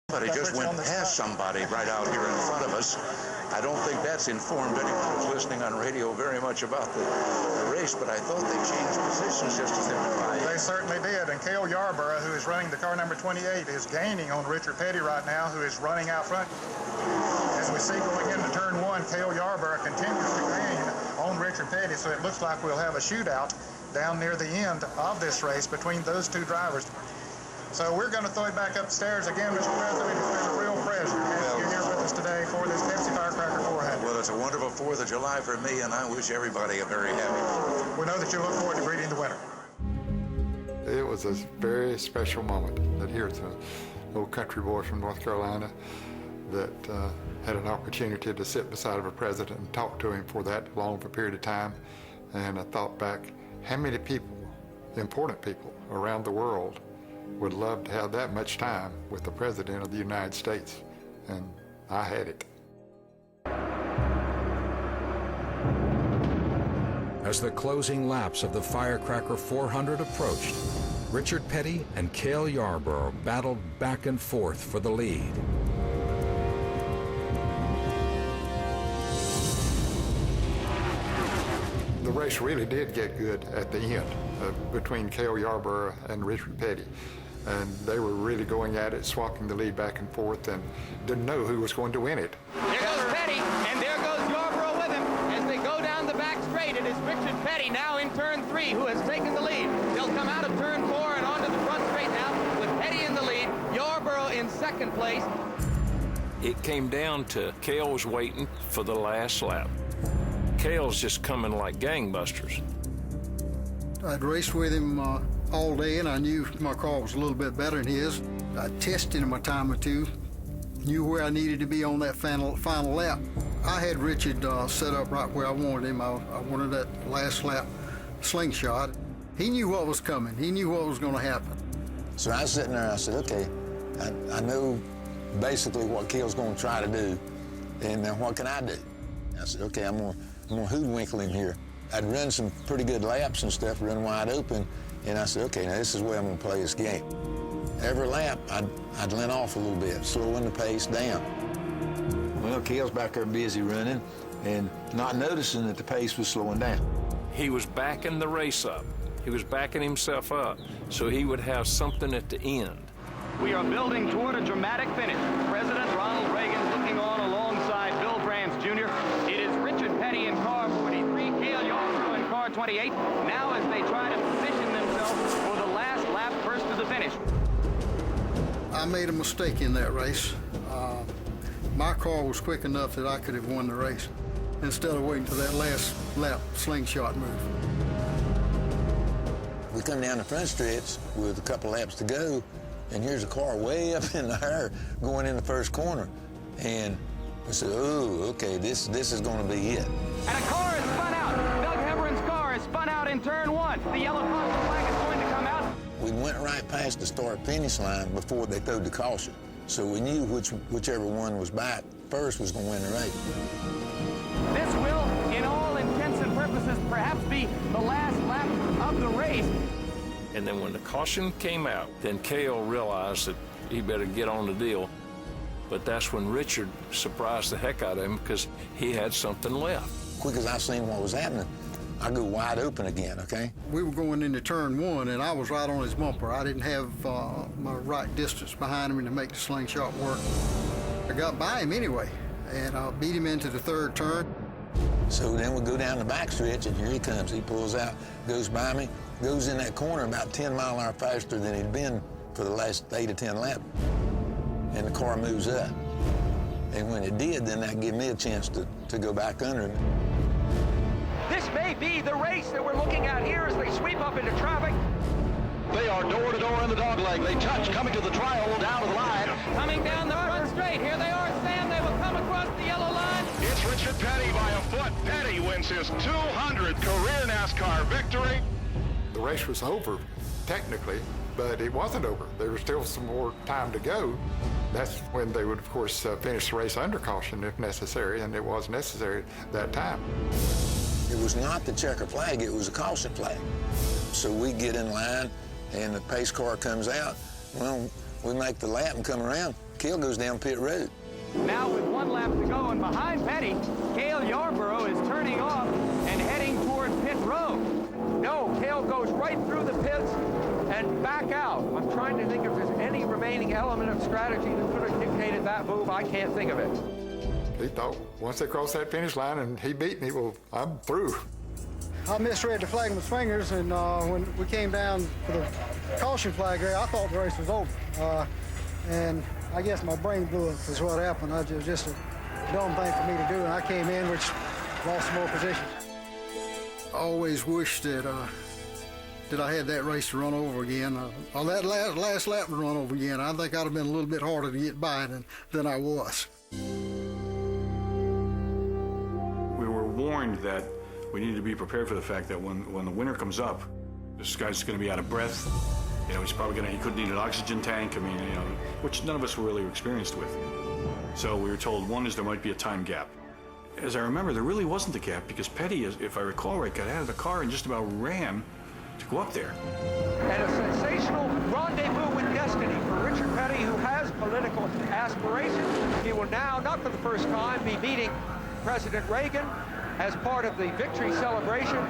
But he just went past somebody right out here in front of us. I don't think that's informed anyone who's listening on radio very much about the race, but I thought they changed positions just as they went by. They certainly did, and Cale Yarborough, who is running the car number 28, is gaining on Richard Petty right now, who is running out front. As we see going into turn one, Cale Yarborough continues to gain on Richard Petty, so it looks like we'll have a shootout down near the end of this race between those two drivers. So we're going to throw it back upstairs again, Mr. President. It's been a real pleasure having you here with us today for this Pepsi Firecracker 400. Well, it's a wonderful 4th of July for me, and I wish everybody a very happy. We know that you look forward to greeting the winner. It was a very special moment that here's a little country boy from North Carolina that had an opportunity to sit beside of a president and talk to him for that long of a period of time. And I thought back, how many people, important people around the world, would love to have that much time with the President of the United States, and I had it. As the closing laps of the Firecracker 400 approached, Richard Petty and Cale Yarborough battled back and forth for the lead. The race really did get good at the end between Cale Yarborough and Richard Petty. And they were really going at it, swapping the lead back and forth, and didn't know who was going to win it. There goes Petty, and there goes Yarborough with him. As they go down the back straight, it is Richard Petty now in turn 3 who has taken the lead. They'll come out of turn 4 and onto the front straight now with Petty in the lead, Yarborough in second place. It came down to Cale was waiting for the last lap. Cale's just coming like gangbusters. I'd raced with him all day, and I knew my car was a little bit better than his. I tested him a time or two, knew where I needed to be on that final lap. I had Richard set up right where I wanted him. I wanted that last lap slingshot. He knew what was coming. He knew what was going to happen. So I was sitting there, I said, okay, I know basically what Cale's going to try to do, and then what can I do? I said, okay, I'm going to hoodwinkle him here. I'd run some pretty good laps and stuff, run wide open, and I said, okay, now this is the way I'm going to play this game. Every lap, I'd lean off a little bit, slowing the pace down. Well, Cale's back there busy running and not noticing that the pace was slowing down. He was backing the race up. He was backing himself up so he would have something at the end. We are building toward a dramatic finish. President Ronald Reagan looking on alongside Bill Brans Jr. It is Richard Petty in car 43, Cale Yarborough in car 28. Now as they try to position themselves for the last lap first to the finish. I made a mistake in that race. My car was quick enough that I could have won the race instead of waiting for that last lap slingshot move. We come down the front stretch with a couple laps to go, and here's a car way up in the air going in the first corner. And I said, oh, okay, this is going to be it. And a car is spun out. Doug Hebron's car is spun out in turn 1. The yellow caution flag is going to come out. We went right past the start-finish line before they threw the caution. So we knew whichever one was back first was going to win the race. This will, in all intents and purposes, perhaps be the last lap of the race. And then when the caution came out, then Cale realized that he better get on the deal. But that's when Richard surprised the heck out of him because he had something left. Quick as I seen what was happening, I go wide open again, okay? We were going into turn 1, and I was right on his bumper. I didn't have my right distance behind him to make the slingshot work. I got by him anyway, and I beat him into the third turn. So then we go down the back stretch, and here he comes. He pulls out, goes by me, goes in that corner about 10 miles an hour faster than he'd been for the last 8 or 10 laps. And the car moves up. And when it did, then that gave me a chance to go back under him. This may be the race that we're looking at here as they sweep up into traffic. They are door to door in the dogleg. They touch, coming to the trial, down to the line. Coming down the front straight. Here they are, Sam. They will come across the yellow line. It's Richard Petty by a foot. Petty wins his 200th career NASCAR victory. The race was over, technically, but it wasn't over. There was still some more time to go. That's when they would, of course, finish the race under caution if necessary, and it was necessary at that time. It was not the checker flag, it was a caution flag. So we get in line, and the pace car comes out. Well, we make the lap and come around. Cale goes down pit road. Now with 1 lap to go and behind Petty, Cale Yarborough is turning off and heading toward pit road. No, Cale goes right through the pits and back out. I'm trying to think if there's any remaining element of strategy that could have dictated that move. I can't think of it. He thought once they crossed that finish line and he beat me, well, I'm through. I misread the flagman's fingers, and when we came down for the caution flag there, I thought the race was over. And I guess my brain blew up is what happened. It was just a dumb thing for me to do, and I came in, which lost some more positions. I always wished that I had that race to run over again, or that last lap to run over again. I think I'd have been a little bit harder to get by than I was. We were warned that we needed to be prepared for the fact that when the winter comes up, this guy's going to be out of breath. You know, he could need an oxygen tank. I mean, you know, which none of us were really experienced with. So we were told, one is there might be a time gap. As I remember, there really wasn't a gap because Petty, if I recall right, got out of the car and just about ran to go up there. And a sensational rendezvous with destiny for Richard Petty, who has political aspirations. He will now, not for the first time, be meeting President Reagan as part of the victory celebration.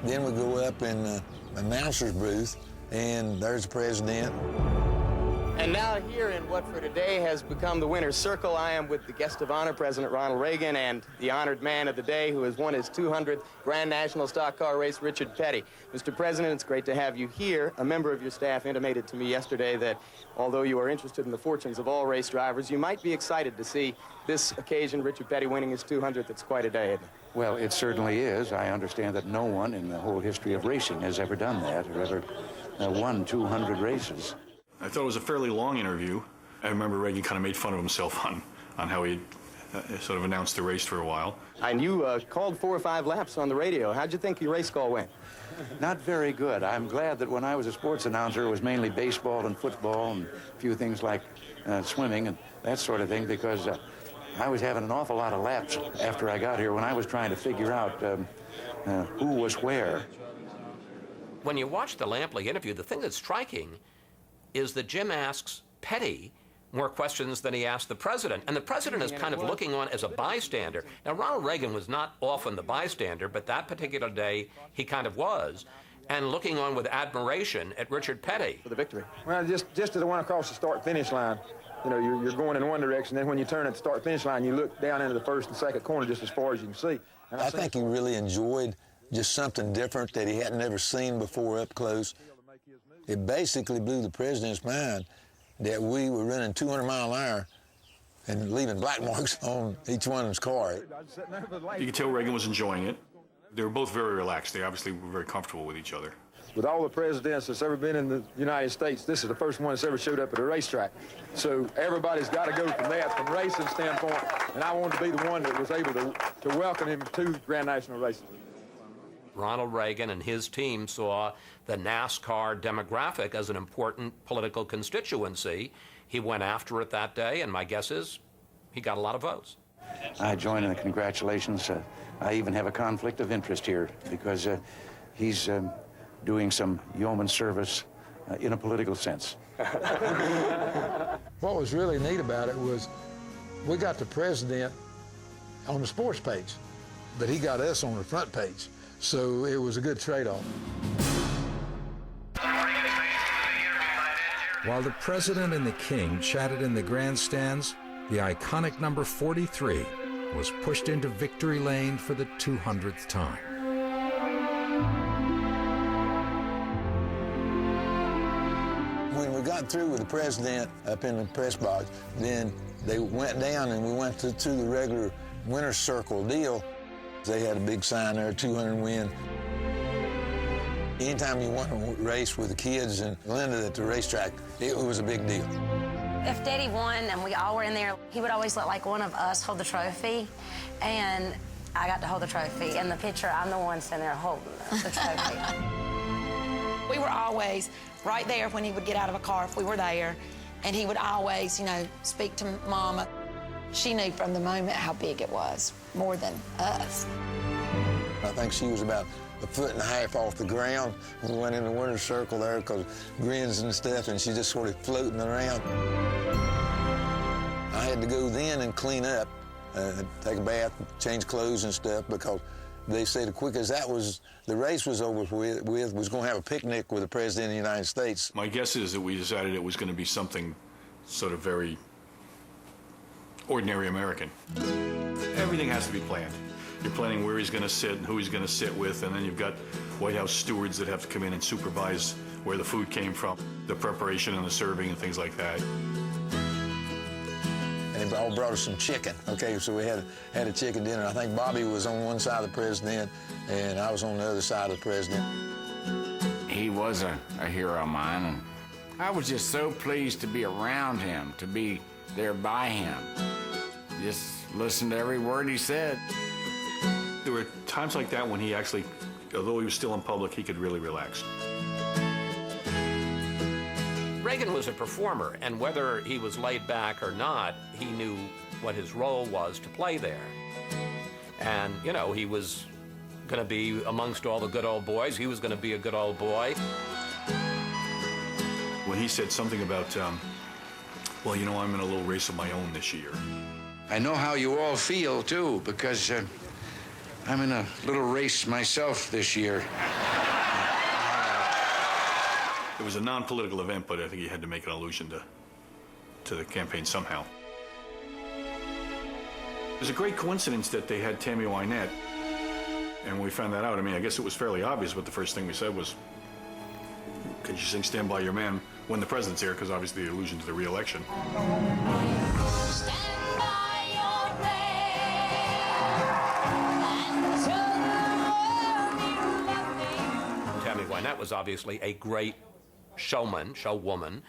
Then we go up in the announcer's booth, and there's the president. And now here in what for today has become the winner's circle, I am with the guest of honor, President Ronald Reagan, and the honored man of the day who has won his 200th Grand National Stock Car race, Richard Petty. Mr. President, it's great to have you here. A member of your staff intimated to me yesterday that although you are interested in the fortunes of all race drivers, you might be excited to see this occasion, Richard Petty winning his 200th. It's quite a day, isn't it? Well, it certainly is. I understand that no one in the whole history of racing has ever done that or ever won 200 races. I thought it was a fairly long interview. I remember Reagan kind of made fun of himself on how he sort of announced the race for a while. And you called 4 or 5 laps on the radio. How'd you think your race call went? Not very good. I'm glad that when I was a sports announcer, it was mainly baseball and football and a few things like swimming and that sort of thing, because I was having an awful lot of laps after I got here when I was trying to figure out who was where. When you watch the Lampley interview, the thing that's striking is that Jim asks Petty more questions than he asked the president. And the president is kind of looking on as a bystander. Now, Ronald Reagan was not often the bystander, but that particular day he kind of was, and looking on with admiration at Richard Petty. For the victory. Well, just as the one across the start-finish line, you know, you're going in one direction, then when you turn at the start-finish line, you look down into the first and second corner just as far as you can see. And I think he really enjoyed just something different that he hadn't ever seen before up close. It basically blew the president's mind that we were running 200 mile an hour and leaving black marks on each one of his car. You could tell Reagan was enjoying it. They were both very relaxed. They obviously were very comfortable with each other. With all the presidents that's ever been in the United States, this is the first one that's ever showed up at a racetrack. So everybody's got to go from that, from racing standpoint, and I wanted to be the one that was able to welcome him to Grand National races. Ronald Reagan and his team saw the NASCAR demographic as an important political constituency. He went after it that day, and my guess is he got a lot of votes. I join in the congratulations. I even have a conflict of interest here because he's doing some yeoman service in a political sense. What was really neat about it was we got the president on the sports page, but he got us on the front page. So it was a good trade-off. While the president and the king chatted in the grandstands, the iconic number 43 was pushed into victory lane for the 200th time. When we got through with the president up in the press box, then they went down and we went to the regular winner's circle deal. They had a big sign there, 200 win. Anytime you want to race with the kids and Linda at the racetrack, it was a big deal. If Daddy won and we all were in there, he would always let like one of us hold the trophy, and I got to hold the trophy. In the picture, I'm the one sitting there holding the trophy. We were always right there when he would get out of a car if we were there, and he would always, you know, speak to Mama. She knew from the moment how big it was, more than us. I think she was about 1.5 feet off the ground when we went in the winner's circle there because grins and stuff, and she just sort of floating around. had to go then and clean up, take a bath, change clothes and stuff, because they said as quick as the race was over with, was going to have a picnic with the President of the United States. My guess is that we decided it was going to be something sort of very ordinary American. Everything has to be planned. You're planning where he's going to sit and who he's going to sit with, and then you've got White House stewards that have to come in and supervise where the food came from, the preparation and the serving and things like that. And they all brought us some chicken. Okay, so we had a chicken dinner. I think Bobby was on one side of the president, and I was on the other side of the president. He was a hero of mine, and I was just so pleased to be around him, to be there by him. Just listen to every word he said. There were times like that when he actually, although he was still in public, he could really relax. Reagan was a performer, and whether he was laid back or not, he knew what his role was to play there. And, you know, he was going to be amongst all the good old boys. He was going to be a good old boy. When he said something about, well, you know, I'm in a little race of my own this year. I know how you all feel, too, because I'm in a little race myself this year. It was a non-political event, but I think he had to make an allusion to the campaign somehow. It was a great coincidence that they had Tammy Wynette, and when we found that out, I mean, I guess it was fairly obvious, but the first thing we said was, could you sing Stand By Your Man when the president's here, because obviously the allusion to the re-election. Tammy Wynette was obviously a great showwoman,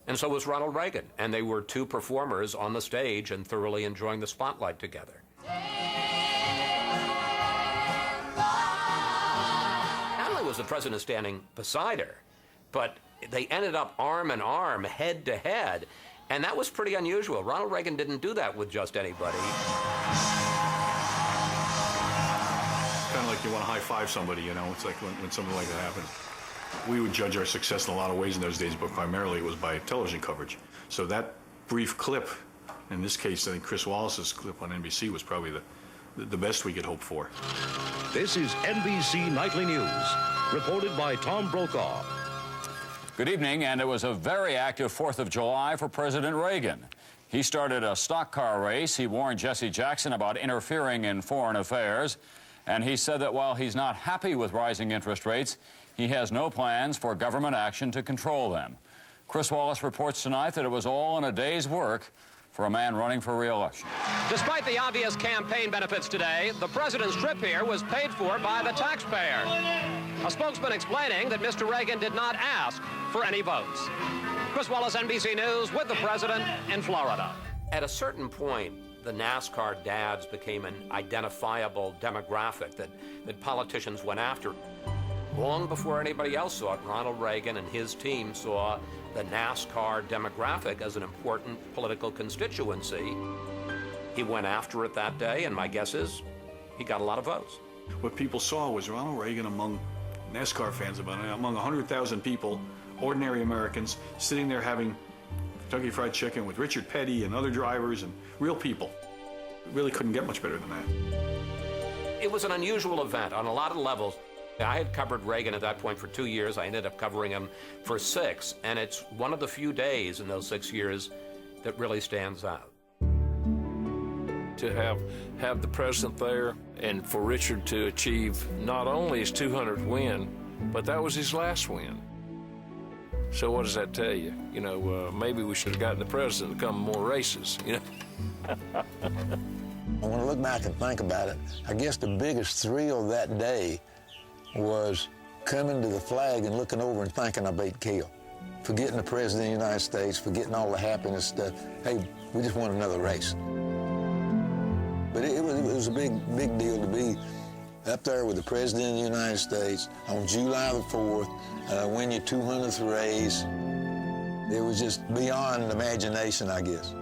and so was Ronald Reagan. And they were two performers on the stage and thoroughly enjoying the spotlight together. Not only was the president standing beside her, but they ended up arm in arm, head to head, and that was pretty unusual. Ronald Reagan didn't do that with just anybody. Kind of like you want to high-five somebody, you know? It's like when something like that happens. We would judge our success in a lot of ways in those days, but primarily it was by television coverage. So that brief clip, in this case, I think Chris Wallace's clip on NBC was probably the best we could hope for. This is NBC Nightly News, reported by Tom Brokaw. Good evening, and it was a very active 4th of July for President Reagan. He started a stock car race. He warned Jesse Jackson about interfering in foreign affairs, and he said that while he's not happy with rising interest rates, he has no plans for government action to control them. Chris Wallace reports tonight that it was all in a day's work for a man running for re-election. Despite the obvious campaign benefits today, the president's trip here was paid for by the taxpayer. A spokesman explaining that Mr. Reagan did not ask for any votes. Chris Wallace, NBC News, with the president in Florida. At a certain point, the NASCAR dads became an identifiable demographic that politicians went after. Long before anybody else saw it, Ronald Reagan and his team saw the NASCAR demographic as an important political constituency. He went after it that day, and my guess is he got a lot of votes. What people saw was Ronald Reagan among NASCAR fans, among 100,000 people, ordinary Americans, sitting there having Kentucky Fried Chicken with Richard Petty and other drivers and real people. It really couldn't get much better than that. It was an unusual event on a lot of levels. I had covered Reagan at that point for 2 years. I ended up covering him for 6, and it's one of the few days in those 6 years that really stands out. To have the president there and for Richard to achieve not only his 200th win, but that was his last win. So what does that tell you? You know, maybe we should have gotten the president to come more races, you know? When I look back and think about it, I guess the biggest thrill that day was coming to the flag and looking over and thinking I beat Cale. Forgetting the President of the United States, forgetting all the happiness stuff. Hey, we just won another race. But it was a big deal to be up there with the President of the United States on July the 4th, win your 200th race. It was just beyond imagination, I guess.